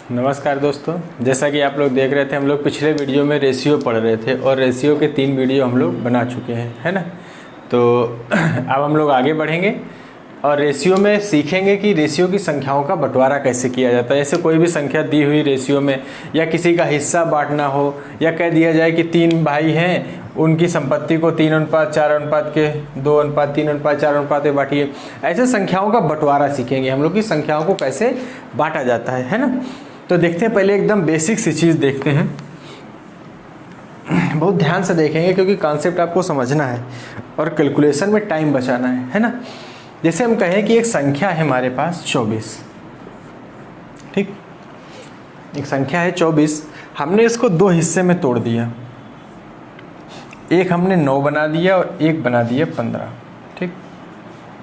नमस्कार दोस्तों, जैसा कि आप लोग देख रहे थे, हम लोग पिछले वीडियो में रेशियो पढ़ रहे थे और रेशियो के 3 वीडियो हम लोग बना चुके हैं, है ना। तो अब हम लोग आगे बढ़ेंगे और रेशियो में सीखेंगे कि रेशियो की संख्याओं का बंटवारा कैसे किया जाता है। जैसे कोई भी संख्या दी हुई रेशियो में या किसी का हिस्सा बांटना हो या कह दिया जाए कि 3 भाई हैं, उनकी संपत्ति को 3:4 के 2:3:4 में बांटिए। ऐसे संख्याओं का बंटवारा सीखेंगे हम लोग कि संख्याओं को कैसे बांटा जाता है ना। तो देखते हैं, पहले एकदम बेसिक सी चीज़ देखते हैं, बहुत ध्यान से देखेंगे क्योंकि कॉन्सेप्ट आपको समझना है और कैलकुलेशन में टाइम बचाना है ना। जैसे हम कहें कि एक संख्या है हमारे पास 24, ठीक, एक संख्या है 24, हमने इसको 2 हिस्से में तोड़ दिया, एक हमने 9 बना दिया और एक बना दिया 15, ठीक,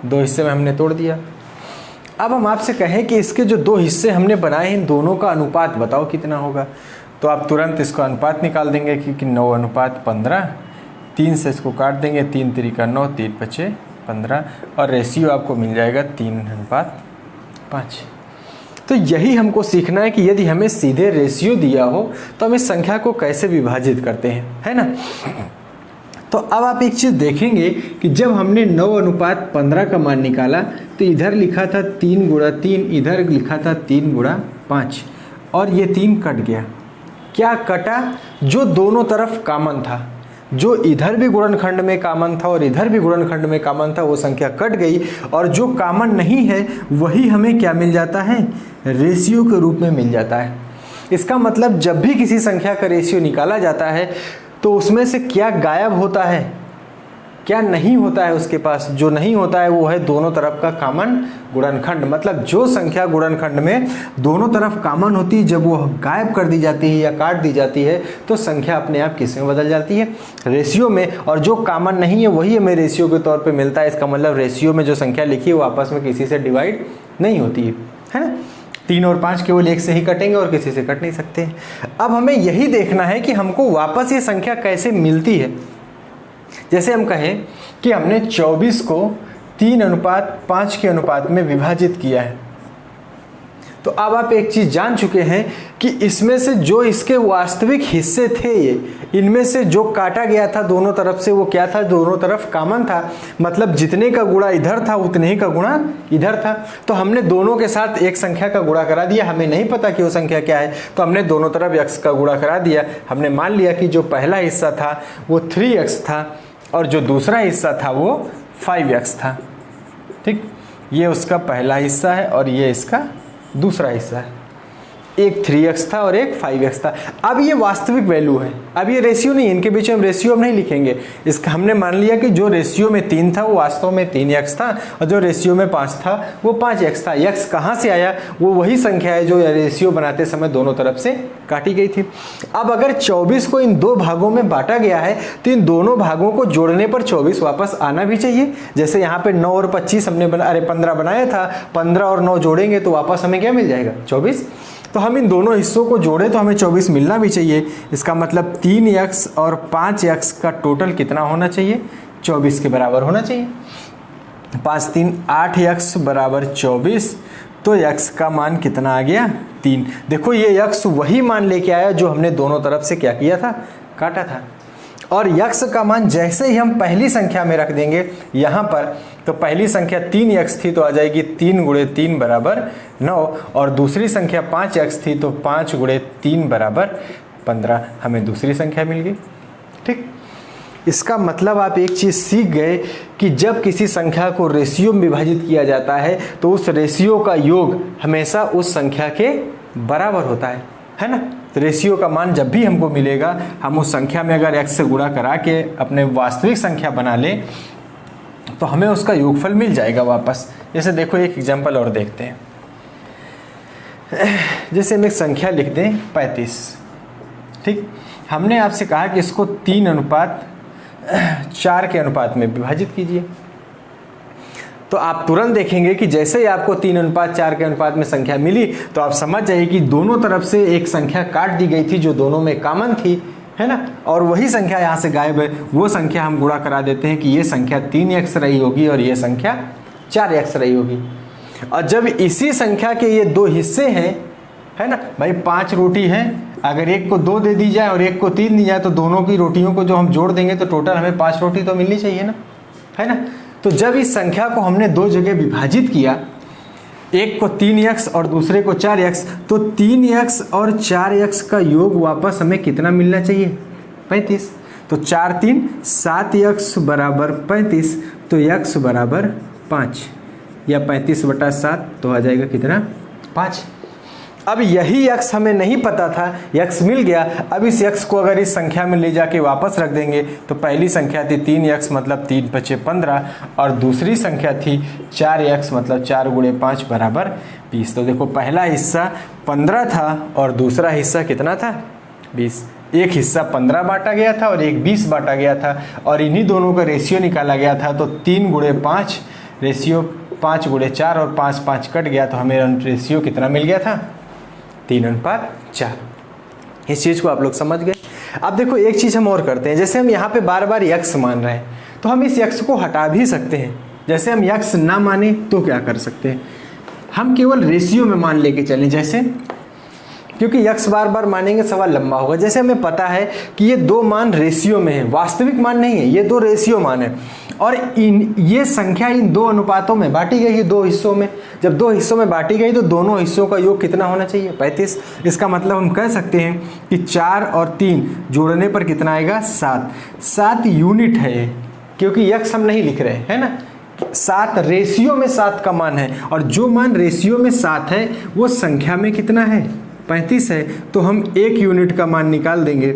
2 हिस्से में हमने तोड़ दिया। अब हम आपसे कहें कि इसके जो 2 हिस्से हमने बनाए हैं, इन दोनों का अनुपात बताओ कितना होगा। तो आप तुरंत इसका अनुपात निकाल देंगे कि 9:15, 3 से इसको काट देंगे, 3 3 9, 3 5 15 और रेशियो आपको मिल जाएगा 3:5। तो यही हमको सीखना है कि यदि हमें सीधे रेशियो दिया हो तो हम इस संख्या को कैसे विभाजित करते हैं, है ना। तो अब आप एक चीज़ देखेंगे कि जब हमने 9:15 का मान निकाला तो इधर लिखा था 3 × 3, इधर लिखा था 3 × 5 और ये 3 कट गया। क्या कटा? जो दोनों तरफ कॉमन था, जो इधर भी गुणनखंड में कॉमन था और इधर भी गुणनखंड में कॉमन था, वो संख्या कट गई और जो कॉमन नहीं है वही हमें क्या मिल जाता है, रेशियो के रूप में मिल जाता है। इसका मतलब जब भी किसी संख्या का रेशियो निकाला जाता है तो उसमें से क्या गायब होता है, क्या नहीं होता है उसके पास। जो नहीं होता है वो है दोनों तरफ का कॉमन गुणनखंड। मतलब जो संख्या गुणनखंड में दोनों तरफ कॉमन होती है, जब वो गायब कर दी जाती है या काट दी जाती है तो संख्या अपने आप किस में बदल जाती है, रेशियो में। और जो कॉमन नहीं है वही हमें रेशियो के तौर पे मिलता है। इसका मतलब रेशियो में जो संख्या लिखी है वो आपस में किसी से डिवाइड नहीं होती है ना। 3 और 5 केवल एक से ही कटेंगे और किसी से कट नहीं सकते। अब हमें यही देखना है कि हमको वापस ये संख्या कैसे मिलती है। जैसे हम कहें कि हमने 24 को 3:5 के अनुपात में विभाजित किया है, तो अब आप एक चीज़ जान चुके हैं कि इसमें से जो इसके वास्तविक हिस्से थे, ये इनमें से जो काटा गया था दोनों तरफ से, वो क्या था, दोनों तरफ कॉमन था। मतलब जितने का गुणा इधर था उतने ही का गुणा इधर था। तो हमने दोनों के साथ एक संख्या का गुणा करा दिया। हमें नहीं पता कि वो संख्या क्या है, तो हमने दोनों तरफ x का गुणा करा दिया। हमने मान लिया कि जो पहला हिस्सा था वो 3x था और जो दूसरा हिस्सा था वो 5x था, ठीक। ये उसका पहला हिस्सा है और ये इसका दूसरा हिस्सा है। एक 3x था और एक 5x था। अब ये वास्तविक वैल्यू है, अब ये रेशियो नहीं है, इनके बीच में हम रेशियो अब नहीं लिखेंगे। इसका हमने मान लिया कि जो रेशियो में 3 था वो वास्तव में 3x था और जो रेशियो में 5 था वो 5x था। x कहाँ से आया? वो वही संख्या है जो रेशियो बनाते समय दोनों तरफ से काटी गई थी। अब अगर 24 को इन 2 भागों में बांटा गया है तो इन दोनों भागों को जोड़ने पर 24 वापस आना भी चाहिए। जैसे यहाँ पे 9 और 25 हमने 15 बनाया था, 15 और 9 जोड़ेंगे तो वापस हमें क्या मिल जाएगा, 24। तो हम इन दोनों हिस्सों को जोड़े तो हमें 24 मिलना भी चाहिए। इसका मतलब 3x और 5x का टोटल कितना होना चाहिए, 24 के बराबर होना चाहिए। 5 3 8x बराबर 24, तो x का मान कितना आ गया, 3। देखो ये x वही मान लेके आया जो हमने दोनों तरफ से क्या किया था, काटा था। और x का मान जैसे ही हम पहली संख्या में रख देंगे यहाँ पर, तो पहली संख्या 3x थी तो आ जाएगी 3 × 3 बराबर 9 और दूसरी संख्या 5x थी तो 5 × 3 बराबर 15। हमें दूसरी संख्या मिल गई, ठीक। इसका मतलब आप एक चीज़ सीख गए कि जब किसी संख्या को रेशियो में विभाजित किया जाता है तो उस रेशियो का योग हमेशा उस संख्या के बराबर होता है ना। तो रेशियो का मान जब भी हमको मिलेगा, हम उस संख्या में अगर x से गुणा करा के अपने वास्तविक संख्या बना लें तो हमें उसका योगफल मिल जाएगा वापस। जैसे देखो एक एग्जांपल और देखते हैं। जैसे हम एक संख्या लिख दें 35, ठीक। हमने आपसे कहा कि इसको 3:4 के अनुपात में विभाजित कीजिए। तो आप तुरंत देखेंगे कि जैसे ही आपको 3:4 के अनुपात में संख्या मिली तो आप समझ जाइए कि दोनों तरफ से एक संख्या काट दी गई थी जो दोनों में कॉमन थी, है ना। और वही संख्या यहाँ से गायब है, वो संख्या हम गुणा करा देते हैं कि ये संख्या 3x रही होगी और ये संख्या 4x रही होगी। और जब इसी संख्या के ये 2 हिस्से हैं है ना भाई। 5 रोटी है, अगर एक को 2 दे दी जाए और एक को 3 दी जाए तो दोनों की रोटियों को जो हम जोड़ देंगे तो टोटल हमें 5 रोटी तो मिलनी चाहिए ना, है ना। तो जब इस संख्या को हमने 2 जगह विभाजित किया, एक को 3x और दूसरे को 4x, तो 3x और 4x का योग वापस हमें कितना मिलना चाहिए? 35। तो 4 3 7x बराबर 35, तो x बराबर 5 या 35/7 तो आ जाएगा कितना? 5। अब यही x हमें नहीं पता था, x मिल गया। अब इस x को अगर इस संख्या में ले जाके वापस रख देंगे तो पहली संख्या थी 3x मतलब 3 × 5 = 15 और दूसरी संख्या थी 4x मतलब 4 × 5 बराबर 20। तो देखो पहला हिस्सा 15 था और दूसरा हिस्सा कितना था? 20। एक हिस्सा 15 बांटा गया था और एक 20 बांटा गया था और इन्हीं दोनों का रेशियो निकाला गया था। तो 3 × 5 रेशियो 5 × 4 और 5 5 कट गया तो हमें रेशियो कितना मिल गया था? 3:4। इस चीज़ को आप लोग समझ गए। अब देखो एक चीज़ हम और करते हैं, जैसे हम यहाँ पे बार बार x मान रहे हैं तो हम इस x को हटा भी सकते हैं। जैसे हम x ना माने तो क्या कर सकते हैं, हम केवल रेशियो में मान लेके चलें। जैसे क्योंकि x बार बार मानेंगे सवाल लंबा होगा। जैसे हमें पता है कि ये 2 मान रेशियो में है, वास्तविक मान नहीं है, ये 2 रेशियो मान है और ये संख्या इन 2 अनुपातों में बांटी गई है, 2 हिस्सों में। जब 2 हिस्सों में बांटी गई तो दोनों हिस्सों का योग कितना होना चाहिए? 35। इसका मतलब हम कह सकते हैं कि 4 और 3 जोड़ने पर कितना आएगा? 7। 7 यूनिट है क्योंकि x हम नहीं लिख रहे है ना। 7 रेशियो में 7 का मान है और जो मान रेशियो में 7 है वो संख्या में कितना है? 35 है। तो हम 1 यूनिट का मान निकाल देंगे।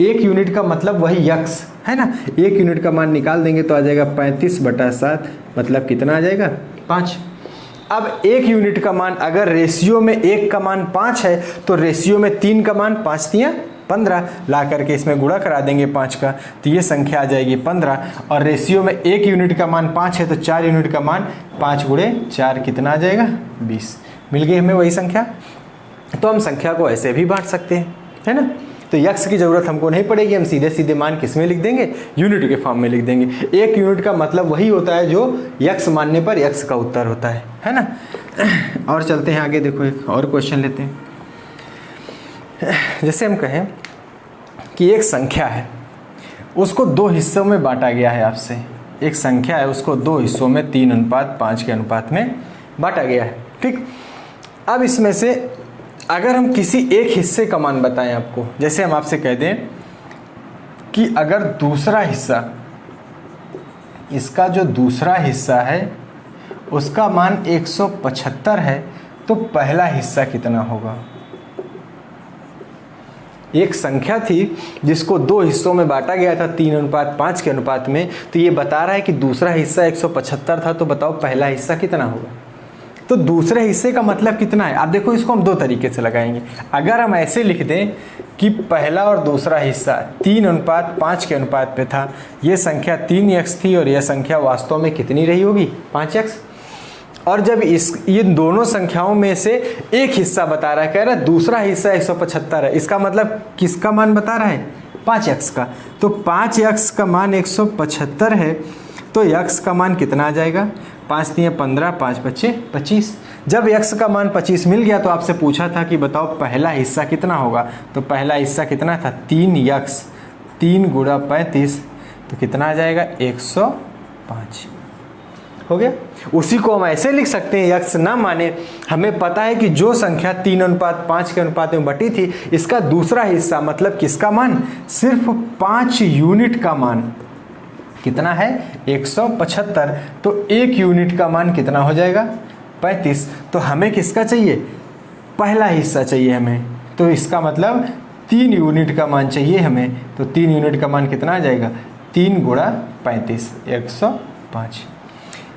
1 यूनिट का मतलब वही x है ना। 1 यूनिट का मान निकाल देंगे तो आ जाएगा 35/7 मतलब कितना आ जाएगा? 5। अब 1 यूनिट का मान अगर रेशियो में 1 का मान 5 है तो रेशियो में 3 का मान 5 × 3 = 15 ला करके इसमें गुणा करा देंगे 5 का तो ये संख्या आ जाएगी 15। और रेशियो में 1 यूनिट का मान 5 है तो 4 यूनिट का मान 5 × 4 कितना आ जाएगा? 20। मिल गई हमें वही संख्या। तो हम संख्या को ऐसे भी बांट सकते हैं, है ना। तो x की ज़रूरत हमको नहीं पड़ेगी, हम सीधे सीधे मान किस में लिख देंगे? यूनिट के फॉर्म में लिख देंगे। 1 यूनिट का मतलब वही होता है जो x मानने पर x का उत्तर होता है ना। और चलते हैं आगे। देखो एक और क्वेश्चन लेते हैं। जैसे हम कहें कि एक संख्या है, उसको 2 हिस्सों में बांटा गया है। आपसे एक संख्या है, उसको 2 हिस्सों में 3:5 के अनुपात में बांटा गया है, ठीक। अब इसमें से अगर हम किसी एक हिस्से का मान बताएं आपको, जैसे हम आपसे कह दें कि अगर दूसरा हिस्सा, इसका जो दूसरा हिस्सा है उसका मान 175 है तो पहला हिस्सा कितना होगा? एक संख्या थी जिसको 2 हिस्सों में बांटा गया था 3:5 के अनुपात में, तो ये बता रहा है कि दूसरा हिस्सा 175 था, तो बताओ पहला हिस्सा कितना होगा? तो दूसरे हिस्से का मतलब कितना है? आप देखो इसको हम 2 तरीके से लगाएंगे। अगर हम ऐसे लिख दें कि पहला और दूसरा हिस्सा 3:5 के अनुपात पे था, ये संख्या 3x थी और यह संख्या वास्तव में कितनी रही होगी? 5x। और जब ये दोनों संख्याओं में से एक हिस्सा बता रहा है, कह रहा है दूसरा हिस्सा 175 है, इसका मतलब किसका मान बता रहा है? 5x का। तो 5x का मान 175 है तो x का मान कितना आ जाएगा? 5 × 3 = 15, 5 × 5 = 25। जब x का मान 25 मिल गया तो आपसे पूछा था कि बताओ पहला हिस्सा कितना होगा? तो पहला हिस्सा कितना था? 3x, 3 × 35 तो कितना आ जाएगा? 105 हो गया। उसी को हम ऐसे लिख सकते हैं, x ना माने, हमें पता है कि जो संख्या 3:5 के अनुपात में बटी थी, इसका दूसरा हिस्सा मतलब किसका मान? सिर्फ 5 यूनिट का मान कितना है? 175। तो 1 यूनिट का मान कितना हो जाएगा? 35। तो हमें किसका चाहिए? पहला हिस्सा चाहिए हमें, तो इसका मतलब 3 यूनिट का मान चाहिए हमें। तो 3 यूनिट का मान कितना आ जाएगा? 3 × 35 105।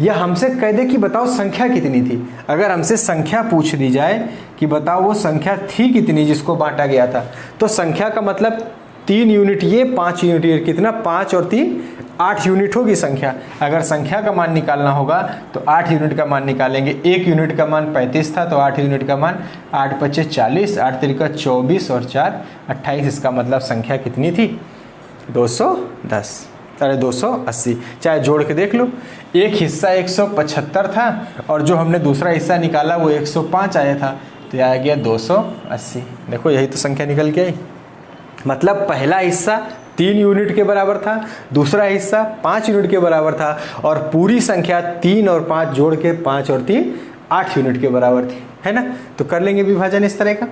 यह हमसे कह दे कि बताओ संख्या कितनी थी। अगर हमसे संख्या पूछ दी जाए कि बताओ वो संख्या थी कितनी जिसको बांटा गया था, तो संख्या का मतलब 3 यूनिट ये, 5 यूनिट ये, कितना? 5 और 3 8 यूनिट होगी संख्या। अगर संख्या का मान निकालना होगा तो 8 यूनिट का मान निकालेंगे। 1 यूनिट का मान 35 था तो 8 यूनिट का मान 8 × 5 = 40, 8 × 3 = 24 और 4 = 28। इसका मतलब संख्या कितनी थी? 210, अरे 280। चाहे जोड़ के देख लो, एक हिस्सा 175 था और जो हमने दूसरा हिस्सा निकाला वो 105 आया था। तो यह आ गया 280। देखो यही तो संख्या निकल के आई। मतलब पहला हिस्सा 3 यूनिट के बराबर था, दूसरा हिस्सा 5 यूनिट के बराबर था, और पूरी संख्या 3 और 5 जोड़ के 5 और 3 8 यूनिट के बराबर थी, है ना। तो कर लेंगे विभाजन इस तरह का।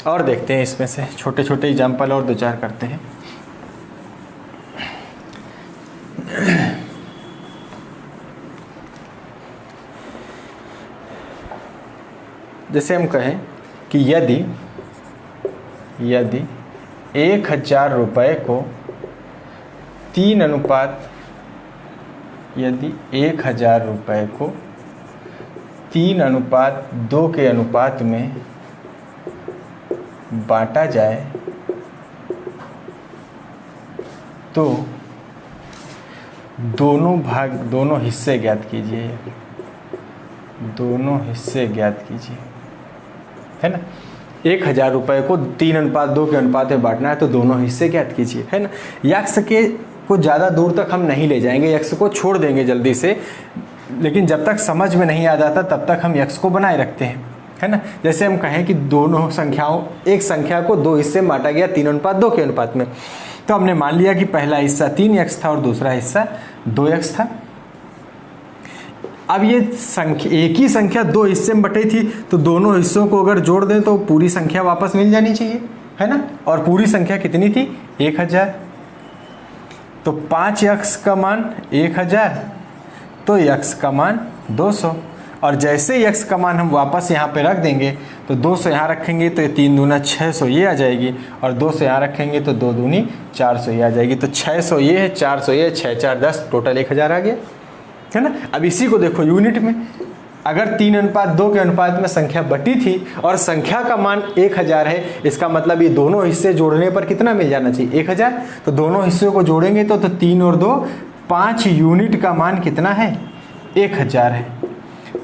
और देखते हैं इसमें से छोटे छोटे एग्जाम्पल और 2-4 करते हैं। जैसे हम कहें कि यदि 1000 रुपये को 1000 रुपये को 3:2 के अनुपात में बांटा जाए तो दोनों हिस्से ज्ञात कीजिए। दोनों हिस्से ज्ञात कीजिए, है ना। 1000 रुपये को 3:2 के अनुपात में बांटना है तो दोनों हिस्से ज्ञात कीजिए, है ना। यक्ष के को ज़्यादा दूर तक हम नहीं ले जाएंगे, यक्ष को छोड़ देंगे जल्दी से, लेकिन जब तक समझ में नहीं आ जाता तब तक हम यक्ष को बनाए रखते हैं, है ना। जैसे हम कहें कि दोनों संख्याओं, एक संख्या को 2 हिस्से में बांटा गया 3:2 के अनुपात में, तो हमने मान लिया कि पहला हिस्सा 3x था और दूसरा हिस्सा 2x था। अब ये संख्या, एक ही संख्या 2 हिस्से में बटी थी, तो दोनों हिस्सों को अगर जोड़ दें तो पूरी संख्या वापस मिल जानी चाहिए, है ना। और पूरी संख्या कितनी थी? 1000। तो 5x का मान 1000, तो x का मान 200। और जैसे x का मान हम वापस यहाँ पे रख देंगे तो 200 यहाँ रखेंगे तो 3 दूना 600 ये आ जाएगी, और 200 यहाँ रखेंगे तो 2 दूनी 400 ये आ जाएगी। तो 600 ये है, 400 ये, 6 4 10, टोटल 1000 आ गया, है ना। अब इसी को देखो यूनिट में, अगर 3:2 के अनुपात में संख्या बटी थी और संख्या का मान 1000 है, इसका मतलब ये दोनों हिस्से जोड़ने पर कितना मिल जाना चाहिए? 1000। तो दोनों हिस्सों को जोड़ेंगे तो 3 और 2 5 यूनिट का मान कितना है? 1000 है।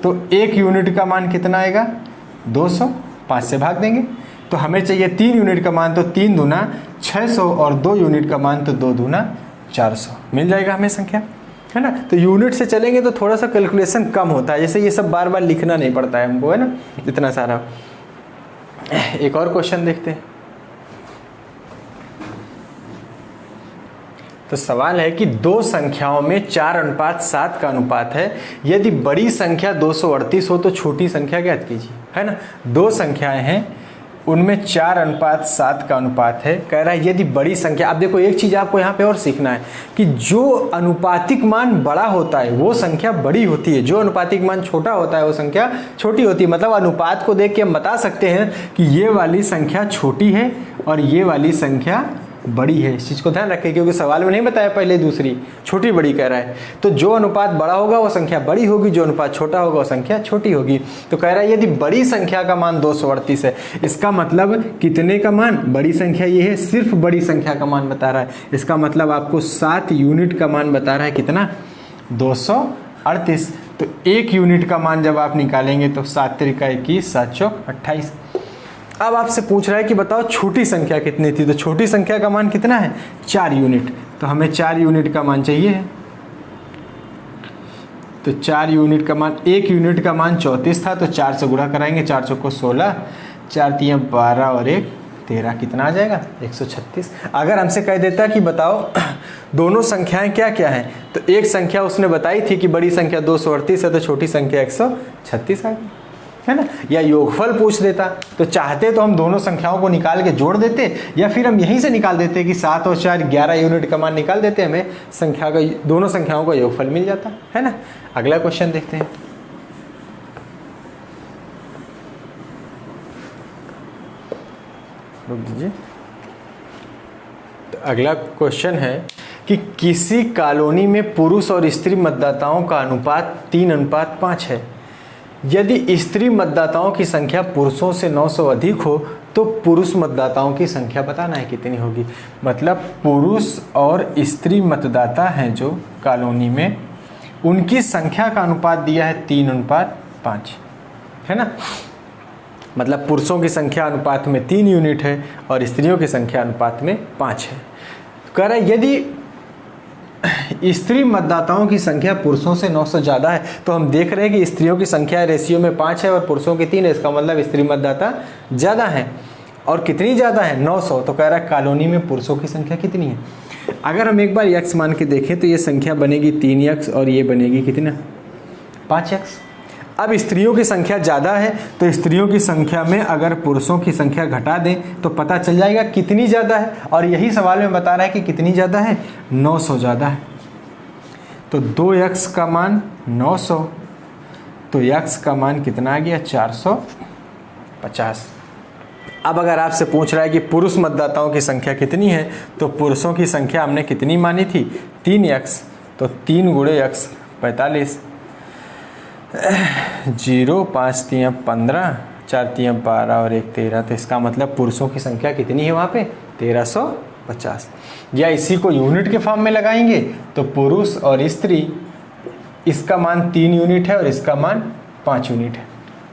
तो 1 यूनिट का मान कितना आएगा? 200। 5 से भाग देंगे तो हमें चाहिए 3 यूनिट का मान, तो 3 दूना 600 और 2 यूनिट का मान तो 2 दूना 400 मिल जाएगा हमें संख्या, है ना। तो यूनिट से चलेंगे तो थोड़ा सा कैलकुलेशन कम होता है, जैसे ये सब बार बार लिखना नहीं पड़ता है हमको, है ना, इतना सारा। एक और क्वेश्चन देखते हैं। तो सवाल है कि 2 संख्याओं में 4:7 का अनुपात है, यदि बड़ी संख्या 238 हो तो छोटी संख्या ज्ञात कीजिए, है ना। 2 संख्याएं हैं, उनमें 4:7 का अनुपात है। कह रहा है यदि बड़ी संख्या, अब देखो एक चीज़ आपको यहाँ पे और सीखना है कि जो अनुपातिक मान बड़ा होता है वो संख्या बड़ी होती है, जो अनुपातिक मान छोटा होता है वो संख्या छोटी होती है। मतलब अनुपात को देख के हम बता सकते हैं कि ये वाली संख्या छोटी है और ये वाली संख्या बड़ी है। इस चीज़ को ध्यान रखें क्योंकि सवाल में नहीं बताया पहले, दूसरी छोटी बड़ी कह रहा है। तो जो अनुपात बड़ा होगा वो संख्या बड़ी होगी, जो अनुपात छोटा होगा वो संख्या छोटी होगी। तो कह रहा है यदि बड़ी संख्या का मान 238 है, इसका मतलब कितने का मान? बड़ी संख्या ये है, सिर्फ बड़ी संख्या का मान बता रहा है। इसका मतलब आपको 7 यूनिट का मान बता रहा है। कितना? 238। तो 1 यूनिट का मान जब आप निकालेंगे तो 7 त्रिका 21, 7 चौक 28। अब आपसे पूछ रहा है कि बताओ छोटी संख्या कितनी थी, तो छोटी संख्या का मान कितना है? 4 यूनिट। तो हमें 4 यूनिट का मान चाहिए है। तो 4 यूनिट का मान, 1 यूनिट का मान 34 था, तो 4 से गुणा कराएंगे, 4 चौको 16, 4 तियां 12 और 1 13, कितना आ जाएगा? 136। अगर हमसे कह देता कि बताओ दोनों संख्याएं क्या क्या हैं, तो एक संख्या उसने बताई थी कि बड़ी संख्या 238 है तो छोटी संख्या 136 आ गई, है ना। या योगफल पूछ देता तो चाहते तो हम दोनों संख्याओं को निकाल के जोड़ देते, या फिर हम यहीं से निकाल देते कि 7 और 4 11 यूनिट का मान निकाल देते, हमें संख्या का, दोनों संख्याओं का योगफल मिल जाता, है ना। अगला क्वेश्चन देखते हैं। रुक दीजिए। तो अगला क्वेश्चन है कि किसी कॉलोनी में पुरुष और स्त्री मतदाताओं का अनुपात 3:5 है। यदि स्त्री मतदाताओं की संख्या पुरुषों से 900 अधिक हो तो पुरुष मतदाताओं की संख्या बताना है कितनी होगी। मतलब पुरुष और स्त्री मतदाता हैं जो कॉलोनी में, उनकी संख्या का अनुपात दिया है 3:5, है ना। मतलब पुरुषों की संख्या अनुपात में 3 यूनिट है और स्त्रियों की संख्या अनुपात में 5 है। कह रहा है यदि स्त्री मतदाताओं की संख्या पुरुषों से 900 ज़्यादा है। तो हम देख रहे हैं कि स्त्रियों की संख्या रेशियो में 5 है और पुरुषों की 3 है। इसका मतलब स्त्री मतदाता ज़्यादा है। और कितनी ज़्यादा है? 900। तो कह रहा है कॉलोनी में पुरुषों की संख्या कितनी है। अगर हम एक बार यक्स मान के देखें तो ये संख्या बनेगी 3 यक्स और ये बनेगी कितना? 5 यक्स। अब स्त्रियों की संख्या ज़्यादा है तो स्त्रियों की संख्या में अगर पुरुषों की संख्या घटा दें तो पता चल जाएगा कितनी ज़्यादा है। और यही सवाल में बता रहा है कि कितनी ज़्यादा है? 900 ज़्यादा है। तो 2 यक्स का मान 900, तो यक्स का मान कितना आ गया? 450। अब अगर आपसे पूछ रहा है कि पुरुष मतदाताओं की संख्या कितनी है, तो पुरुषों की संख्या हमने कितनी मानी थी? 3 यक्स। तो 3 गुणे यक्स 45, 0 5 3 15, 4 3 12 और 1 13। तो इसका मतलब पुरुषों की संख्या कितनी है वहाँ पे? 1350। या इसी को यूनिट के फॉर्म में लगाएंगे तो पुरुष और स्त्री, इसका मान 3 यूनिट है और इसका मान 5 यूनिट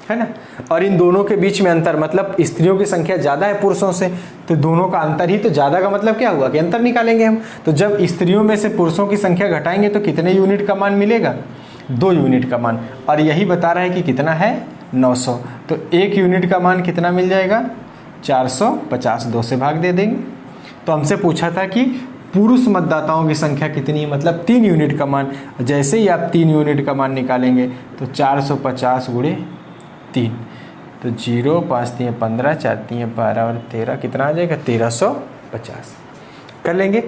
है ना। और इन दोनों के बीच में अंतर, मतलब स्त्रियों की संख्या ज़्यादा है पुरुषों से, तो दोनों का अंतर ही तो ज़्यादा का मतलब क्या हुआ कि अंतर निकालेंगे हम। तो जब स्त्रियों में से पुरुषों की संख्या घटाएंगे तो कितने यूनिट का मान मिलेगा? 2 यूनिट का मान। और यही बता रहा है कि कितना है? 900। तो 1 यूनिट का मान कितना मिल जाएगा? 450। 2 से भाग दे देंगे। तो हमसे पूछा था कि पुरुष मतदाताओं की संख्या कितनी है, मतलब 3 यूनिट का मान। जैसे ही आप 3 यूनिट का मान निकालेंगे तो 450 गुणे 3, तो 0 5 3 15, 4 3 12 और 13, कितना आ जाएगा? 1350। कर लेंगे।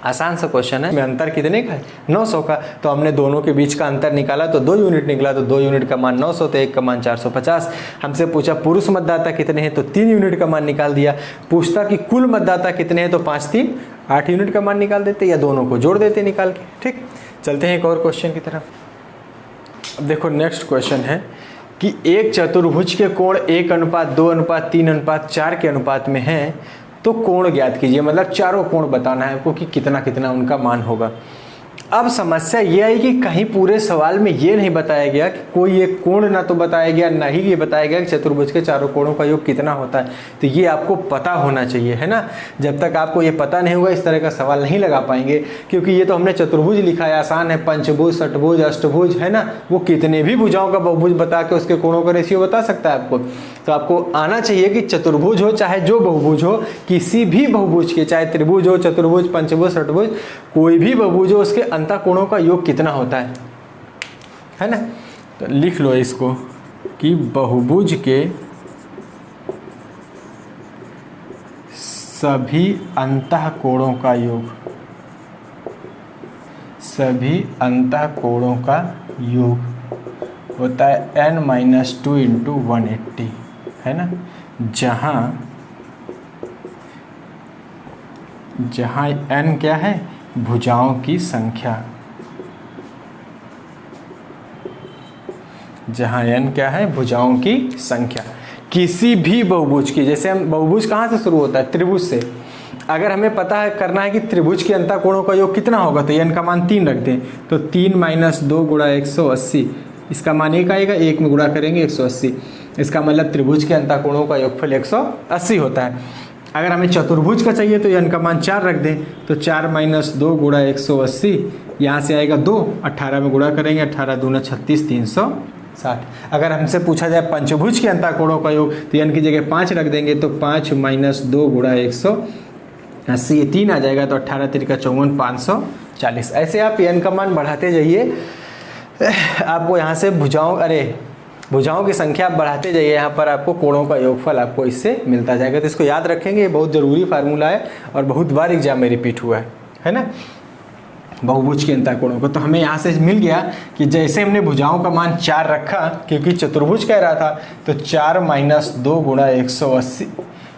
आसान सा क्वेश्चन है। में अंतर कितने का है? 900 का। तो हमने दोनों के बीच का अंतर निकाला तो 2 यूनिट निकला। तो 2 यूनिट का मान 900, तो 1 का मान 450। हमसे पूछा पुरुष मतदाता कितने हैं, तो 3 यूनिट का मान निकाल दिया। पूछता कि कुल मतदाता कितने हैं, तो 5 3 8 यूनिट का मान निकाल देते या दोनों को जोड़ देते निकाल के। ठीक, चलते हैं एक और क्वेश्चन की तरफ। अब देखो नेक्स्ट क्वेश्चन है कि एक चतुर्भुज के कोण 1:2:3:4 के अनुपात में है, तो कोण ज्ञात कीजिए। मतलब चारों कोण बताना है आपको कि कितना कितना उनका मान होगा। अब समस्या ये आई कि कहीं पूरे सवाल में ये नहीं बताया गया कि कोई एक कोण ना तो बताया गया, ना ही ये बताया गया कि चतुर्भुज के चारों कोणों का योग कितना होता है। तो ये आपको पता होना चाहिए, है ना। जब तक आपको ये पता नहीं होगा इस तरह का सवाल नहीं लगा पाएंगे, क्योंकि ये तो हमने चतुर्भुज लिखा है, आसान है। पंचभुज, षटभुज, अष्टभुज, है ना। वो कितने भी भुजाओं का बहुभुज बता के उसके कोणों का रेशियो बता सकता है आपको। तो आपको आना चाहिए कि चतुर्भुज हो चाहे जो बहुभुज हो, किसी भी बहुभुज के, चाहे त्रिभुज हो, चतुर्भुज, पंचभुज, षटभुज, कोई भी बहुभुज हो, उसके अंतःकोणों का योग कितना होता है ना। तो लिख लो इसको कि बहुभुज के सभी अंतःकोणों का योग, सभी अंतःकोणों का योग होता है n-2 × 180, है ना। जहाँ n क्या है? भुजाओं की संख्या। जहाँ n क्या है? भुजाओं की संख्या। किसी भी बहुभुज की, जैसे हम बहुभुज कहाँ से शुरू होता है? त्रिभुज से। अगर हमें पता है करना है कि त्रिभुज के अंतःकोणों का योग कितना होगा, तो n का मान 3 रख दें। तो 3 - 2 × 180, इसका मान 1 आएगा। 1 में गुणा करेंगे 180। इसका मतलब त्रिभुज के अंतःकोणों का योगफल 180 होता है। अगर हमें चतुर्भुज का चाहिए तो n का मान 4 रख दें। तो 4 - 2 × 180, यहाँ से आएगा 2, 18 में गुणा करेंगे, 18 दूना 36, 360। अगर हमसे पूछा जाए पंचभुज के अंतःकोणों का योग, तो n की जगह 5 रख देंगे। तो 5 - 2 × 180, 3 आ जाएगा। तो 18 × 3 = 54, 540। ऐसे आप n का मान बढ़ाते जाइए। आपको यहाँ से भुजाओं की संख्या आप बढ़ाते जाइए, यहाँ पर आपको कोणों का योगफल आपको इससे मिलता जाएगा। तो इसको याद रखेंगे, ये बहुत ज़रूरी फार्मूला है और बहुत बार एग्जाम में रिपीट हुआ है ना, बहुभुज के अंतःकोणों को। तो हमें यहाँ से मिल गया कि जैसे हमने भुजाओं का मान 4 रखा, क्योंकि चतुर्भुज कह रहा था, तो 4 - 2 × 180,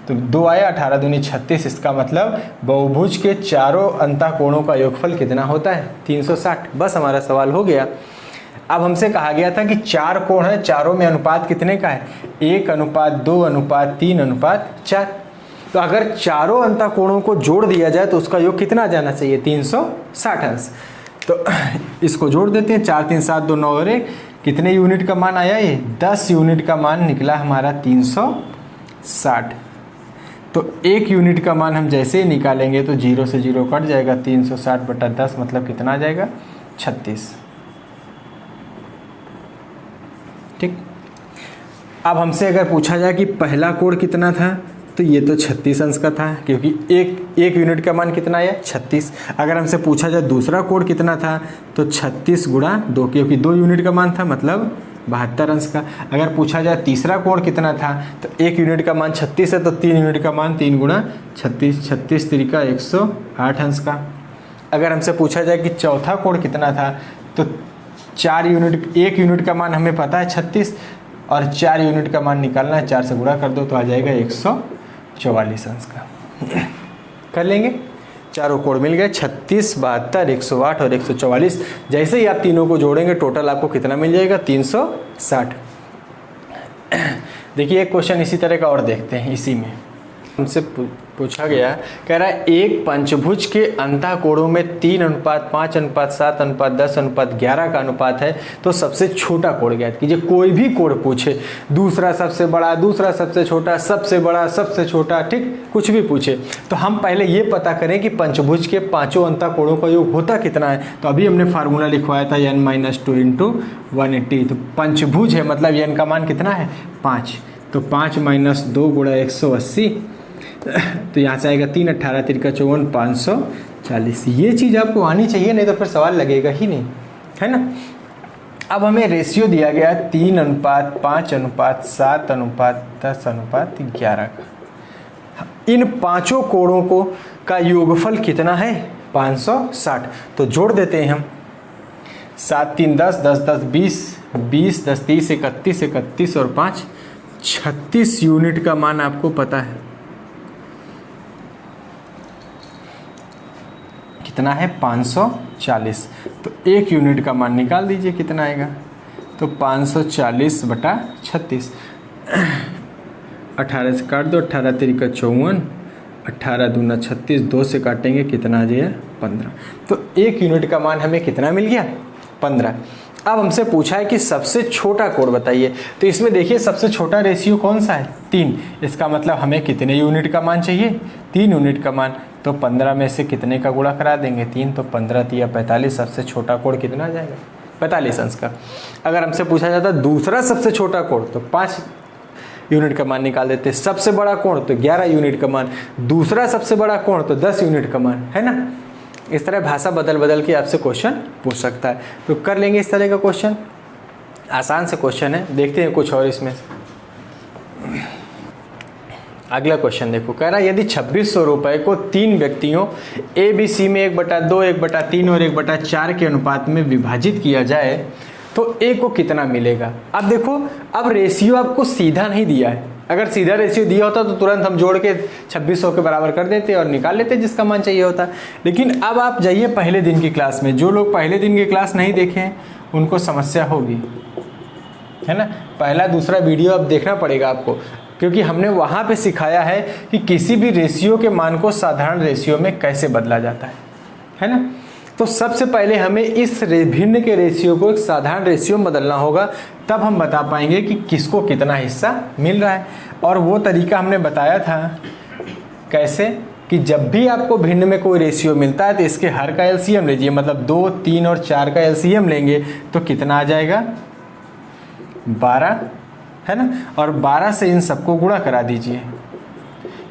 तो 2 आया, 18 दूनी 36। इसका मतलब बहुभुज के चारों अंतःकोणों का योगफल कितना होता है? 360। बस हमारा सवाल हो गया। अब हमसे कहा गया था कि 4 कोण है, चारों में अनुपात कितने का है? 1:2:3:4। तो अगर चारों अंतःकोणों को जोड़ दिया जाए तो उसका योग कितना जाना चाहिए? 360 अंश। तो इसको जोड़ देते हैं। 4 3 7 2 9 और 1, कितने यूनिट का मान आया? ये 10 यूनिट का मान निकला हमारा 360। तो 1 यूनिट का मान हम जैसे ही निकालेंगे तो 0 से 0 कट जाएगा, 360/10 मतलब कितना आ जाएगा 36। ठीक। अब हमसे अगर पूछा जाए कि पहला कोड कितना था, तो ये तो 36 अंश का था, क्योंकि एक यूनिट का मान कितना आया 36। अगर हमसे पूछा जाए दूसरा कोड कितना था, तो 36 गुणा 2, क्योंकि 2 यूनिट का मान था, मतलब 72 अंश का। अगर पूछा जाए तीसरा कोड कितना था, तो 1 यूनिट का मान 36 है, तो 3 यूनिट का मान 3 गुणा 36, 36 तिरिका 108 अंश का। अगर हमसे पूछा जाए कि चौथा कोड कितना था, तो 1 यूनिट का मान हमें पता है 36, और 4 यूनिट का मान निकालना है, 4 से गुणा कर दो तो आ जाएगा 144 अंश का। कर लेंगे, चारों कोड मिल गए, 36, 72, 108 और 144। जैसे ही आप तीनों को जोड़ेंगे टोटल आपको कितना मिल जाएगा 360। देखिए एक क्वेश्चन इसी तरह का और देखते हैं। इसी में हमसे पूछा गया, कह रहा है एक पंचभुज के अंतः कोणों में 3:5, 7:10, 10:11 का अनुपात है, तो सबसे छोटा कोण ज्ञात कीजिए। कोई भी कोण पूछे, दूसरा सबसे बड़ा, दूसरा सबसे छोटा, सबसे बड़ा, सबसे छोटा, ठीक, कुछ भी पूछे, तो हम पहले ये पता करें कि पंचभुज के पांचों अंतः कोणों का योग होता कितना है। तो अभी हमने फार्मूला लिखवाया था n-2 × 180। तो पंचभुज है मतलब n का मान कितना है 5, तो 5 - 2 × 180, तो यहाँ से आएगा 3, 18, 3 × 54, 540। ये चीज़ आपको आनी चाहिए, नहीं तो फिर सवाल लगेगा ही नहीं, है ना। अब हमें रेशियो दिया गया 3:5:7:10:11 का। इन पांचों कोणों को का योगफल कितना है 560। तो जोड़ देते हैं हम, 7 3 10, 10 10 20, 20 10 30, 31 31 और 5 36 यूनिट का मान आपको पता है कितना है 540। तो 1 यूनिट का मान निकाल दीजिए कितना आएगा, तो 540/36। 18 से काट दो, 18 3 × 54, 18 दूना 36, 2 से काटेंगे कितना आ जाएगा 15। तो 1 यूनिट का मान हमें कितना मिल गया 15। अब हमसे पूछा है कि सबसे छोटा कोण बताइए। तो इसमें देखिए सबसे छोटा रेशियो कौन सा है 3। इसका मतलब हमें कितने यूनिट का मान चाहिए 3 यूनिट का मान। तो 15 में से कितने का गुणा करा देंगे 3, तो 15 × 3 = 45। सबसे छोटा कोण कितना आ जाएगा 45 अंश का। अगर हमसे पूछा जाता दूसरा सबसे छोटा कोण, तो 5 यूनिट का मान निकाल देते। सबसे बड़ा कोण तो 11 यूनिट का मान, दूसरा सबसे बड़ा कोण तो 10 यूनिट का मान, है ना। इस तरह भाषा बदल बदल के आपसे क्वेश्चन पूछ सकता है। तो कर लेंगे इस तरह का क्वेश्चन, आसान से क्वेश्चन है। देखते हैं कुछ और इसमें। अगला क्वेश्चन देखो, कह रहा है यदि 2600 रुपये को 3 व्यक्तियों ABC में 1/2, 1/3 और 1/4 के अनुपात में विभाजित किया जाए तो A को कितना मिलेगा। अब देखो, अब रेशियो आपको सीधा नहीं दिया है। अगर सीधा रेशियो दिया होता तो तुरंत हम जोड़ के 2600 के बराबर कर देते और निकाल लेते जिसका मान चाहिए होता। लेकिन अब आप जाइए पहले दिन की क्लास में। जो लोग पहले दिन की क्लास नहीं देखे हैं उनको समस्या होगी, है ना। पहला दूसरा वीडियो अब देखना पड़ेगा आपको, क्योंकि हमने वहाँ पे सिखाया है कि किसी भी रेशियो के मान को साधारण रेशियो में कैसे बदला जाता है ना। तो सबसे पहले हमें इस भिन्न के रेशियो को एक साधारण रेशियो में बदलना होगा, तब हम बता पाएंगे कि किसको कितना हिस्सा मिल रहा है। और वो तरीका हमने बताया था कैसे, कि जब भी आपको भिन्न में कोई रेशियो मिलता है तो इसके हर का एलसीएम लीजिए, मतलब 2, 3 और 4 का एलसीएम लेंगे तो कितना आ जाएगा 12, है ना। और 12 से इन सबको गुणा करा दीजिए,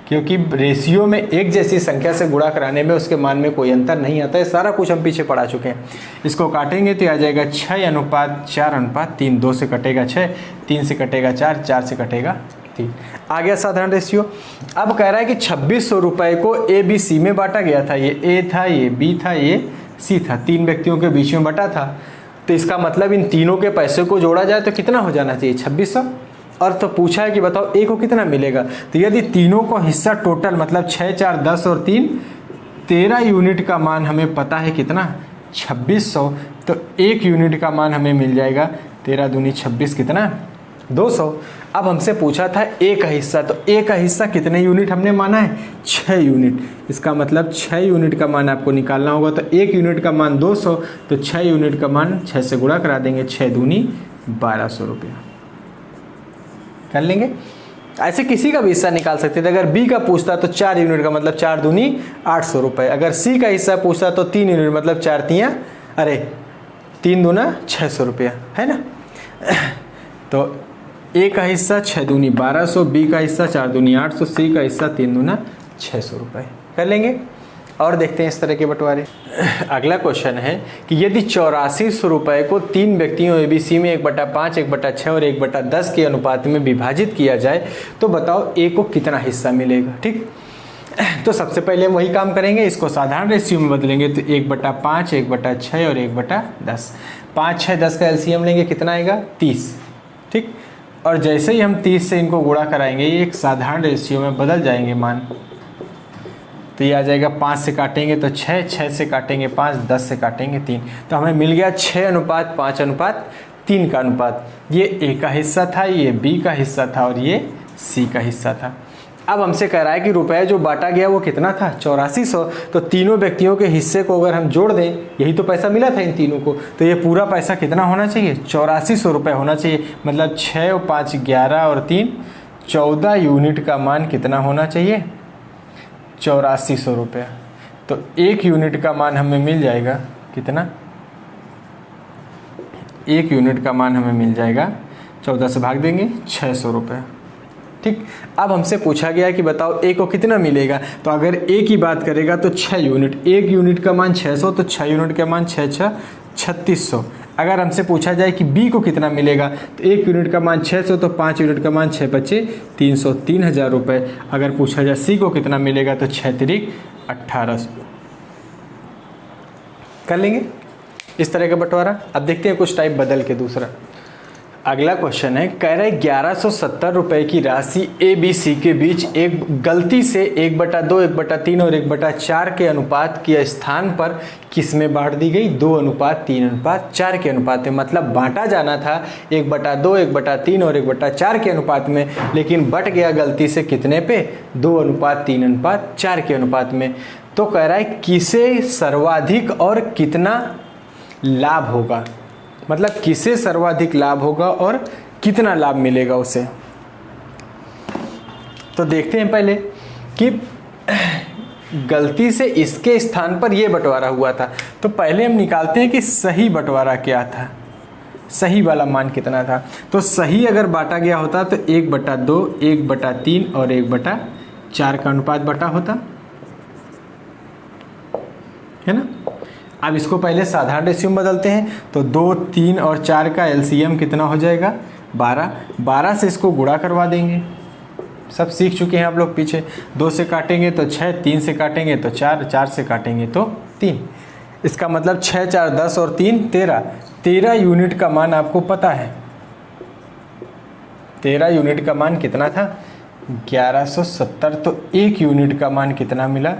क्योंकि रेशियो में एक जैसी संख्या से गुणा कराने में उसके मान में कोई अंतर नहीं आता है। सारा कुछ हम पीछे पढ़ा चुके हैं। इसको काटेंगे तो आ जाएगा 6:4:3। 2 से कटेगा 6, 3 से कटेगा 4, 4 से कटेगा 3। आ गया साधारण रेशियो। अब कह रहा है कि 2600 रुपये को ABC में बांटा गया था। ये A था, ये B था, ये C था। 3 व्यक्तियों के बीच में बटा था। तो इसका मतलब इन तीनों के पैसे को जोड़ा जाए तो कितना हो जाना चाहिए 2600। और तो पूछा है कि बताओ A को कितना मिलेगा। तो यदि तीनों को हिस्सा टोटल मतलब 6, 4, 10 और 3 13 यूनिट का मान हमें पता है कितना 2600। तो 1 यूनिट का मान हमें मिल जाएगा 13 दूनी 26 कितना 200। अब हमसे पूछा था A का हिस्सा, तो A का हिस्सा कितने यूनिट हमने माना है 6 यूनिट। इसका मतलब 6 यूनिट का मान आपको निकालना होगा। तो 1 यूनिट का मान 200, तो 6 यूनिट का मान 6 से गुणा करा देंगे, 6 दूनी 1200 रुपया। कर लेंगे। ऐसे किसी का भी हिस्सा निकाल सकते थे। अगर बी का पूछता तो 4 यूनिट का मतलब 4 दूनी 800 रुपये। अगर सी का हिस्सा पूछता तो 3 यूनिट मतलब 3 दूना 600 रुपया, है ना। तो ए का हिस्सा 6 दूनी 1200, बी का हिस्सा 4 दूनी 800, सी का हिस्सा 3 दूना 600 रुपये। कर लेंगे और देखते हैं इस तरह के बंटवारे। अगला क्वेश्चन है कि यदि 8400 रुपये को 3 व्यक्तियों ABC में 1/5, 1/6 और 1/10 के अनुपात में विभाजित किया जाए तो बताओ ए को कितना हिस्सा मिलेगा। ठीक, तो सबसे पहले हम वही काम करेंगे, इसको साधारण रेशियो में बदलेंगे तो 1/5, 1/6 और 1/10। 5, 6, 10 का एलसीएम लेंगे, कितना आएगा 30। ठीक, और जैसे ही हम 30 से इनको गुणा कराएंगे ये एक साधारण रेशियो में बदल जाएंगे मान, तो ये आ जाएगा 5 से काटेंगे तो 6, 6 से काटेंगे 5, 10 से काटेंगे 3, तो हमें मिल गया 6:5:3 का अनुपात। ये ए का हिस्सा था, ये बी का हिस्सा था और ये सी का हिस्सा था। अब हमसे कह रहा है कि रुपए जो बांटा गया वो कितना था 8400। तो तीनों व्यक्तियों के हिस्से को अगर हम जोड़ दें, यही तो पैसा मिला था इन तीनों को, तो ये पूरा पैसा कितना होना चाहिए 8400 रुपये होना चाहिए। मतलब 6 और 5 11 और 3 14 यूनिट का मान कितना होना चाहिए 8400 रुपये। तो 1 यूनिट का मान हमें मिल जाएगा कितना, 1 यूनिट का मान हमें मिल जाएगा 14 से भाग देंगे 600 रुपये। ठीक, अब हमसे पूछा गया कि बताओ ए को कितना मिलेगा। तो अगर ए की बात करेगा तो 6 यूनिट, 1 यूनिट का मान 600 तो 6 यूनिट का मान 6 6 3600। अगर हमसे पूछा जाए कि बी को कितना मिलेगा तो 1 यूनिट का मान 600 तो 5 यूनिट का मान 6 5 300 3000 रुपये। अगर पूछा जाए सी को कितना मिलेगा तो 6 3 1800। कर लेंगे इस तरह का बंटवारा। अब देखते हैं कुछ टाइप बदल के दूसरा। अगला क्वेश्चन है, कह रहे 1170 रुपये की राशि ए बी सी के बीच एक गलती से 1/2, 1/3 और 1/4 के अनुपात के स्थान पर किस में बांट दी गई 2:3:4 के अनुपात में। मतलब बांटा जाना था 1/2, 1/3 और 1/4 के अनुपात में, लेकिन बट गया गलती से कितने पे 2:3:4 के अनुपात में। तो कह रहा है किसे सर्वाधिक और कितना लाभ होगा, मतलब किसे सर्वाधिक लाभ होगा और कितना लाभ मिलेगा उसे। तो देखते हैं पहले कि गलती से इसके स्थान पर यह बंटवारा हुआ था। तो पहले हम निकालते हैं कि सही बंटवारा क्या था, सही वाला मान कितना था। तो सही अगर बांटा गया होता तो 1/2, 1/3 और 1/4 का अनुपात बटा होता, है ना। अब इसको पहले साधारण रेशियो में बदलते हैं तो 2, 3 और 4 का एलसीएम कितना हो जाएगा 12। 12 से इसको गुणा करवा देंगे, सब सीख चुके हैं आप लोग पीछे। 2 से काटेंगे तो 6, 3 से काटेंगे तो 4, 4 से काटेंगे तो 3। इसका मतलब 6 4 10 और 3 13। 13 यूनिट का मान आपको पता है, 13 यूनिट का मान कितना था 1170। तो 1 यूनिट का मान कितना मिला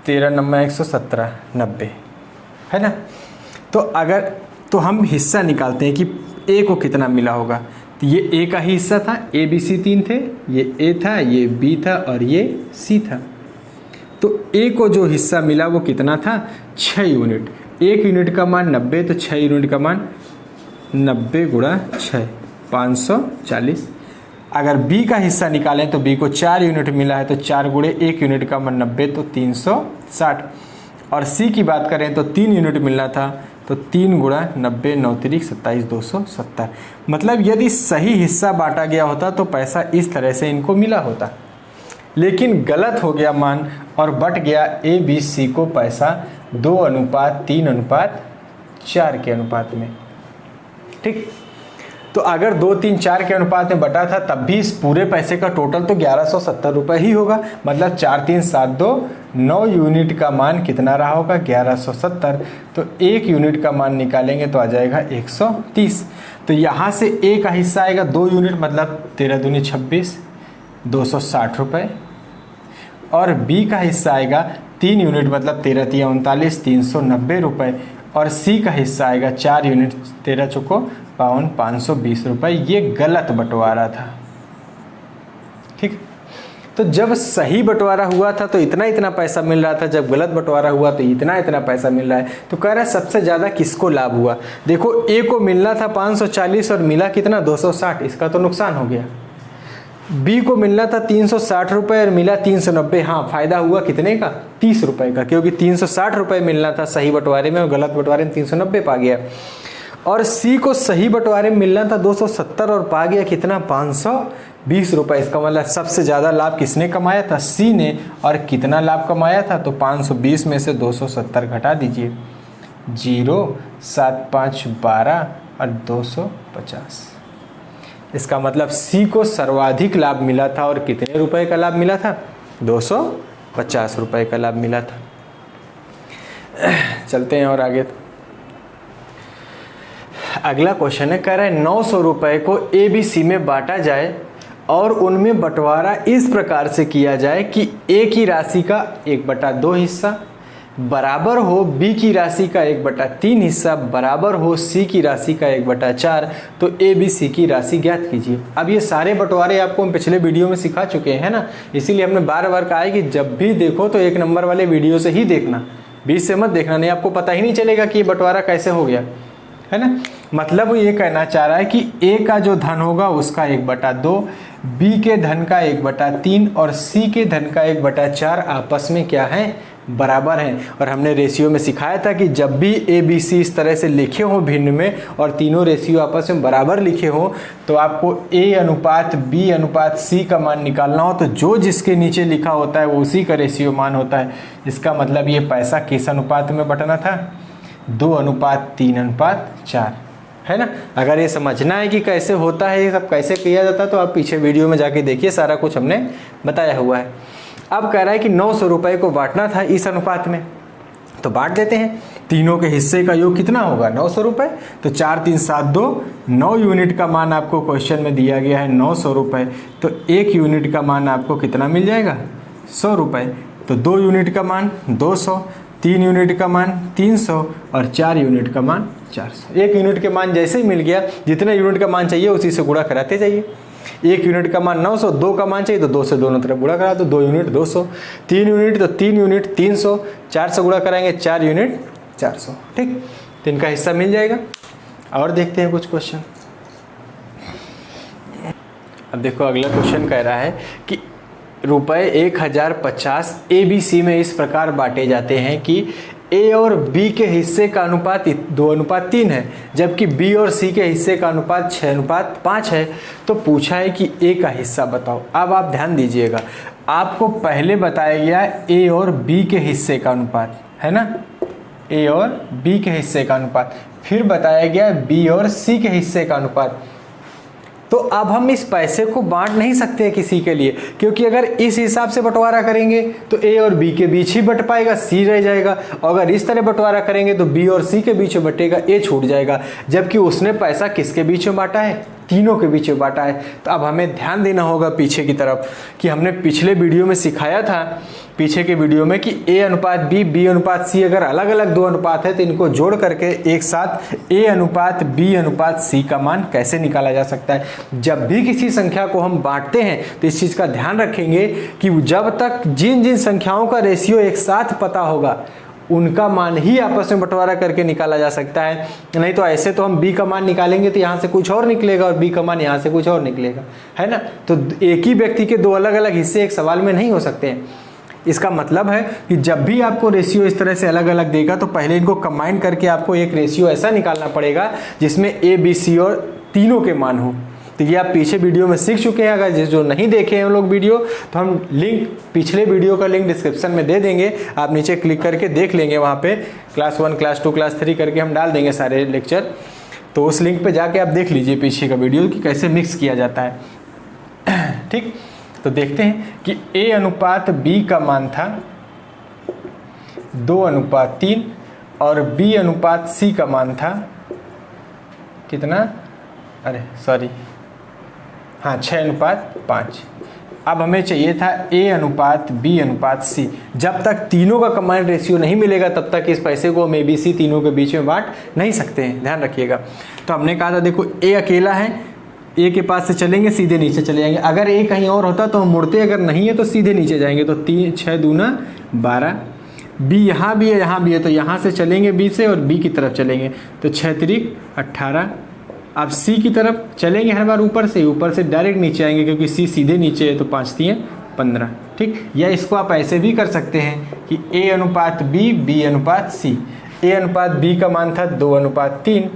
13 9 117 90, है ना। तो अगर तो हम हिस्सा निकालते हैं कि ए को कितना मिला होगा। तो ये ए का ही हिस्सा था, ए बी सी 3 थे, ये ए था, ये बी था और ये सी था। तो ए को जो हिस्सा मिला वो कितना था 6 यूनिट। 1 यूनिट का मान 90 तो 6 यूनिट का मान 90 गुणा 6 540। अगर बी का हिस्सा निकालें तो बी को 4 यूनिट मिला है तो 4 गुणे 1 यूनिट का मान 90 तो 360। और सी की बात करें तो 3 यूनिट मिलना था तो 3 गुणा 90 9 3 27 270। मतलब यदि सही हिस्सा बांटा गया होता तो पैसा इस तरह से इनको मिला होता, लेकिन गलत हो गया मान और बट गया ए बी सी को पैसा 2:3:4 के अनुपात में। ठीक, तो अगर 2 3 4 के अनुपात में बटा था तब भी इस पूरे पैसे का टोटल तो 1170 रुपये ही होगा। मतलब 4 3 7 2 9 यूनिट का मान कितना रहा होगा 1170। तो 1 यूनिट का मान निकालेंगे तो आ जाएगा 130। तो यहाँ से ए का हिस्सा आएगा 2 यूनिट मतलब 13 दूनी 26 260 रुपये, और बी का हिस्सा आएगा 3 यूनिट मतलब 13 3 39 390 रुपये, और सी का हिस्सा आएगा 4 यूनिट 13 चौको 52 520 रुपये। ये गलत बंटवारा था। ठीक, तो जब सही बंटवारा हुआ था तो इतना इतना पैसा मिल रहा था, जब गलत बंटवारा हुआ तो इतना इतना पैसा मिल रहा है। तो कह रहा है सबसे ज़्यादा किसको लाभ हुआ। देखो ए को मिलना था 540 और मिला कितना 260, इसका तो नुकसान हो गया। बी को मिलना था 360 रुपये और मिला 390, हाँ फायदा हुआ कितने का 30 रुपये का, क्योंकि 360 रुपये मिलना था सही बंटवारे में और गलत बंटवारे में 390 पा गया। और सी को सही बंटवारे में मिलना था 270 और पा गया कितना 520 रुपये। इसका मतलब सबसे ज़्यादा लाभ किसने कमाया था, सी ने। और कितना लाभ कमाया था, तो 520 में से 270 घटा दीजिए, 0 7 5 12 और 250। इसका मतलब सी को सर्वाधिक लाभ मिला था और कितने रुपए का लाभ मिला था, 250 रुपये का लाभ मिला था। चलते हैं और आगे। अगला क्वेश्चन है, कह रहा है 900 रुपये को ए बी सी में बांटा जाए और उनमें बंटवारा इस प्रकार से किया जाए कि ए की राशि का 1/2 हिस्सा बराबर हो बी की राशि का 1/3 हिस्सा बराबर हो सी की राशि का 1/4। तो ए बी सी की राशि ज्ञात कीजिए। अब ये सारे बंटवारे आपको हम पिछले वीडियो में सिखा चुके हैं ना, इसीलिए हमने बार बार कहा है कि जब भी देखो तो 1 नंबर वाले वीडियो से ही देखना, बीच से मत देखना, नहीं आपको पता ही नहीं चलेगा कि ये बंटवारा कैसे हो गया, है ना। मतलब वो ये कहना चाह रहा है कि ए का जो धन होगा उसका 1/2, बी के धन का 1/3 और सी के धन का 1/4 आपस में क्या है, बराबर हैं। और हमने रेशियो में सिखाया था कि जब भी ए बी सी इस तरह से लिखे हों भिन्न में और तीनों रेशियो आपस में बराबर लिखे हों तो आपको ए अनुपात बी अनुपात सी का मान निकालना हो तो जो जिसके नीचे लिखा होता है वो उसी का रेशियो मान होता है। इसका मतलब ये पैसा किस अनुपात में बंटना था, 2:3:4, है ना। अगर ये समझना है कि कैसे होता है, ये सब कैसे किया जाता है, तो आप पीछे वीडियो में जाके देखिए, सारा कुछ हमने बताया हुआ है। अब कह रहा है कि 900 रुपये को बांटना था इस अनुपात में, तो बांट देते हैं। तीनों के हिस्से का योग कितना होगा, 900 रुपये। तो 4 3 7 2, 9 यूनिट का मान आपको क्वेश्चन में दिया गया है 900 रुपये। तो 1 यूनिट का मान आपको कितना मिल जाएगा, 100 रुपये। तो 2 यूनिट का मान 200, 3 यूनिट का मान 300 और 4 यूनिट का मान 400। 1 यूनिट के मान जैसे ही मिल गया, जितने यूनिट का मान चाहिए उसी से गुणा कराते जाइए। 1 यूनिट का मान 900, 2 का मान चाहिए तो 2 से दोनों तरफ गुणा करा दो, 2 यूनिट 200, 3 यूनिट तो 3 यूनिट 300, 4 से गुणा कराएंगे 4 यूनिट 400, ठीक। तो इनका हिस्सा मिल जाएगा। और देखते हैं कुछ क्वेश्चन। अब देखो अगला क्वेश्चन कह रहा है कि रुपये 1050 ए बी सी में इस प्रकार बांटे जाते हैं कि ए और बी के हिस्से का अनुपात 2:3 है, जबकि बी और सी के हिस्से का अनुपात 6:5 है। तो पूछा है कि ए का हिस्सा बताओ। अब आप ध्यान दीजिएगा, आपको पहले बताया गया ए और बी के हिस्से का अनुपात, है ना, ए और बी के हिस्से का अनुपात, फिर बताया गया बी और सी के हिस्से का अनुपात। तो अब हम इस पैसे को बांट नहीं सकते किसी के लिए, क्योंकि अगर इस हिसाब से बंटवारा करेंगे तो ए और बी के बीच ही बट पाएगा, सी रह जाएगा। और अगर इस तरह बंटवारा करेंगे तो बी और सी के बीच में बटेगा, ए छूट जाएगा। जबकि उसने पैसा किसके बीच में बांटा है, तीनों के बीच में बांटा है। तो अब हमें ध्यान देना होगा पीछे की तरफ कि हमने पिछले वीडियो में सिखाया था, पीछे के वीडियो में, कि ए अनुपात बी, बी अनुपात सी अगर अलग अलग 2 अनुपात है तो इनको जोड़ करके एक साथ ए अनुपात बी अनुपात सी का मान कैसे निकाला जा सकता है। जब भी किसी संख्या को हम बांटते हैं तो इस चीज़ का ध्यान रखेंगे कि जब तक जिन जिन संख्याओं का रेशियो एक साथ पता होगा उनका मान ही आपस में बंटवारा करके निकाला जा सकता है। नहीं तो ऐसे तो हम बी का मान निकालेंगे तो यहाँ से कुछ और निकलेगा और बी का मान यहाँ से कुछ और निकलेगा, है ना। तो एक ही व्यक्ति के 2 अलग अलग हिस्से एक सवाल में नहीं हो सकते हैं। इसका मतलब है कि जब भी आपको रेशियो इस तरह से अलग अलग देगा तो पहले इनको कंबाइन करके आपको एक रेशियो ऐसा निकालना पड़ेगा जिसमें ए बी सी और तीनों के मान हो। तो ये आप पीछे वीडियो में सीख चुके हैं। अगर जो नहीं देखे हैं लोग वीडियो, तो हम लिंक, पिछले वीडियो का लिंक डिस्क्रिप्शन में दे देंगे, आप नीचे क्लिक करके देख लेंगे। वहाँ पे क्लास 1 क्लास 2 क्लास 3 करके हम डाल देंगे सारे लेक्चर। तो उस लिंक पे जाके आप देख लीजिए पीछे का वीडियो कि कैसे मिक्स किया जाता है, ठीक। तो देखते हैं कि ए अनुपात बी का मान था 2:3 और बी अनुपात सी का मान था कितना, अरे सॉरी, हाँ 6:5। अब हमें चाहिए था ए अनुपात बी अनुपात सी। जब तक तीनों का कंबाइंड रेशियो नहीं मिलेगा तब तक इस पैसे को हम ए बी सी तीनों के बीच में बांट नहीं सकते हैं, ध्यान रखिएगा। तो हमने कहा था देखो ए अकेला है, ए के पास से चलेंगे सीधे नीचे चले जाएंगे। अगर ए कहीं और होता तो हम मुड़ते, अगर नहीं है तो सीधे नीचे जाएंगे। तो 3 6 दूना 12। बी यहाँ भी है, यहाँ भी है, तो यहाँ से चलेंगे बी से और बी की तरफ चलेंगे तो 6 त्रिक 18। अब सी की तरफ चलेंगे हर बार ऊपर से डायरेक्ट नीचे आएंगे क्योंकि सी सीधे नीचे है, तो 5 3 15। ठीक, या इसको आप ऐसे भी कर सकते हैं कि ए अनुपात बी, बी अनुपात सी। ए अनुपात बी का मान था 2:3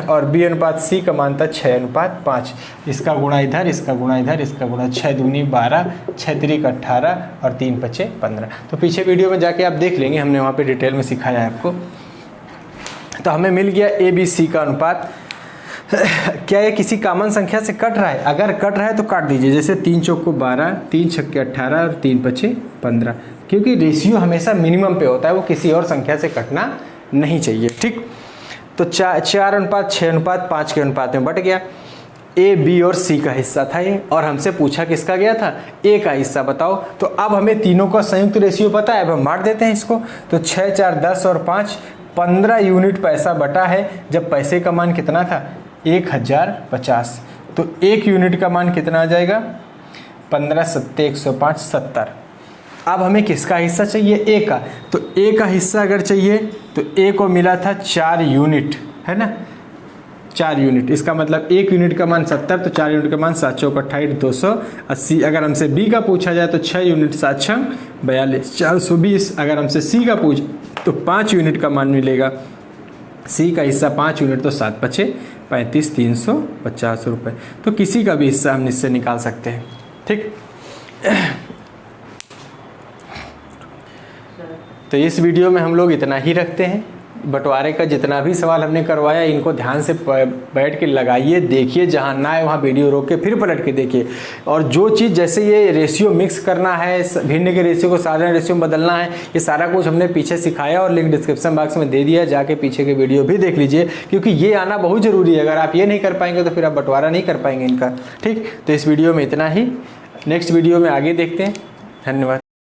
और बी अनुपात सी का मान था 6:5। इसका गुणा इधर, इसका गुणा इधर, इसका गुणा 6 दूनी 12, 6 त्रिक 18 और 3 5 15। तो पीछे वीडियो में जाके आप देख लेंगे, हमने वहाँ पे डिटेल में सिखाया है आपको। तो हमें मिल गया ए बी सी का अनुपात। क्या ये किसी कॉमन संख्या से कट रहा है? अगर कट रहा है तो काट दीजिए, जैसे 3 चौक को 12, 3 छक्के 18 और 3 5 15, क्योंकि रेशियो हमेशा मिनिमम पे होता है, वो किसी और संख्या से कटना नहीं चाहिए। ठीक, तो 4:6:5 के अनुपात में बट गया। ए बी और सी का हिस्सा था ये, और हमसे पूछा किसका गया था? ए का हिस्सा बताओ। तो अब हमें तीनों का संयुक्त रेशियो पता है, अब हम बांट देते हैं इसको। तो 6 4 10 और 5 15 यूनिट पैसा बटा है, जब पैसे का मान कितना था? 1050। तो 1 यूनिट का मान कितना आ जाएगा? 15 7 105 70। अब हमें किसका हिस्सा चाहिए? ए का। तो ए का हिस्सा अगर चाहिए तो ए को मिला था 4 यूनिट, है ना, 4 यूनिट। इसका मतलब 1 यूनिट का मान 70, तो 4 यूनिट का मान 7 चौक 28 280। अगर हमसे बी का पूछा जाए तो 6 यूनिट 7 6 42 420। अगर हमसे सी का पूछ तो 5 यूनिट का मान मिलेगा। सी का हिस्सा 5 यूनिट, तो 7 5 35 350 रुपये। तो किसी का भी हिस्सा हम इससे निकाल सकते हैं। ठीक, तो इस वीडियो में हम लोग इतना ही रखते हैं। बंटवारे का जितना भी सवाल हमने करवाया, इनको ध्यान से बैठ के लगाइए, देखिए, जहाँ ना है वहाँ वीडियो रोक के फिर पलट के देखिए। और जो चीज़, जैसे ये रेशियो मिक्स करना है, भिन्न के रेशियो को साधारण रेशियो में बदलना है, ये सारा कुछ हमने पीछे सिखाया और लिंक डिस्क्रिप्शन बॉक्स में दे दिया, जाके पीछे के वीडियो भी देख लीजिए, क्योंकि ये आना बहुत ज़रूरी है। अगर आप ये नहीं कर पाएंगे तो फिर आप बंटवारा नहीं कर पाएंगे इनका। ठीक, तो इस वीडियो में इतना ही, नेक्स्ट वीडियो में आगे देखते हैं। धन्यवाद।